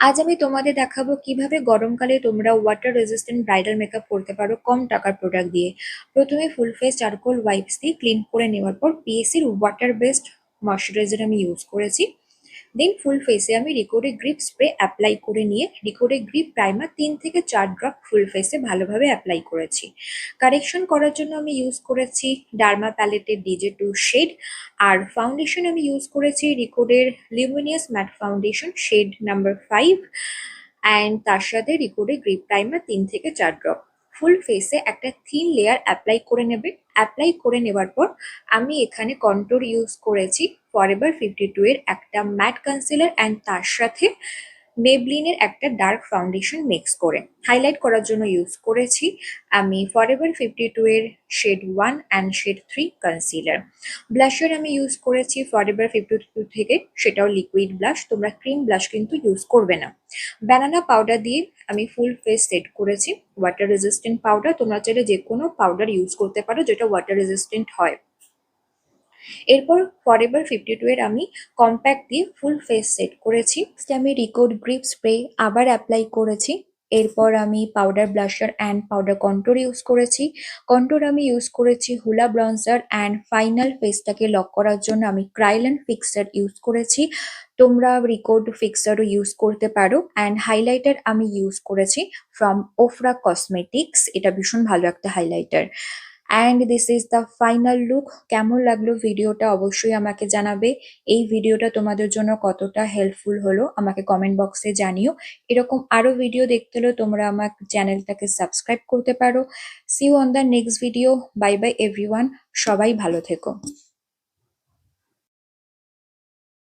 আজ আমি তোমাদের দেখাবো কিভাবে গরমকালে তোমরা ওয়াটার রেজিস্ট্যান্ট ব্রাইডাল মেকআপ করতে পারো কম টাকার প্রোডাক্ট দিয়ে। প্রথমে ফুল ফেস চারকোল ওয়াইপস দিয়ে ক্লিন করে নেওয়ার পর পিএসির ওয়াটার বেসড ময়শ্চারাইজার আমি ইউজ করেছি। দেন ফুল ফেসে আমি রিকোডে গ্রিপ স্প্রে অ্যাপ্লাই করে নিয়ে রিকোডে গ্রিপ প্রাইমার 3 থেকে 4 ড্রপ ফুল ফেসে ভালোভাবে অ্যাপ্লাই করেছি। কারেকশন করার জন্য আমি ইউজ করেছি ডার্মা প্যালেটের DJ2 শেড। আর ফাউন্ডেশন আমি ইউজ করেছি রিকোডের luminous matte foundation shade number 5। And তার সাথে রিকোডে গ্রিপ প্রাইমার 3 থেকে 4 ড্রপ। ফুল ফেসে একটা থিন লেয়ার অ্যাপ্লাই করে নেবে। অ্যাপ্লাই করে নেওয়ার পর আমি এখানে কন্ট্যুর ইউজ করেছি ফরএভার 52 এর একটা ম্যাট কনসিলার অ্যান্ড তার সাথে মেবলিনের একটা ডার্ক ফাউন্ডেশন মিক্স করে হাইলাইট করার জন্য ইউজ করেছি আমি ফরএভার 52 এর shade 1 and shade 3 concealer. Blusher আমি ইউজ করেছি ফরএভার 52 থেকে, সেটাও লিকুইড ব্লাশ, তোমরা ক্রিম ব্লাশ কিন্তু ইউজ করবে না। ব্যানানা পাউডার দিয়ে আমি ফুল ফেস সেট করেছি। ওয়াটার রেজিস্ট্যান্ট পাউডার, তোমরা চাইলে যে কোনো পাউডার ইউজ করতে পারো যেটা ওয়াটার রেজিস্ট্যান্ট হয়। এরপর ফরএভার 52 এর আমি কম্প্যাক্ট দিয়ে ফুল ফেস সেট করেছি। আমি রিকোড গ্রিপ স্প্রে আবার অ্যাপ্লাই করেছি। এরপর আমি powder blusher and powder contour use করেছি। কন্ট্যুর আমি ইউজ করেছি হুলা ব্রনজার অ্যান্ড ফাইনাল ফেসটাকে লক করার জন্য আমি ক্রাইল্যান্ড ফিক্সার ইউজ করেছি। তোমরা রিকোড ফিক্সারও ইউজ করতে পারো। অ্যান্ড হাইলাইটার আমি ইউজ করেছি ফ্রম ওফরা কসমেটিক্স, এটা ভীষণ ভালো একটা highlighter. And this is the final look. কেমন লাগলো ভিডিওটা অবশ্যই আমাকে জানাবে। এই ভিডিওটা তোমাদের জন্য কতটা হেল্পফুল হলো আমাকে কমেন্ট বক্সে জানিও। এরকম আরো ভিডিও দেখতে হলে তোমরা আমার চ্যানেলটাকে সাবস্ক্রাইব করতে পারো। See you on the next video. Bye bye everyone, সবাই ভালো থেকো।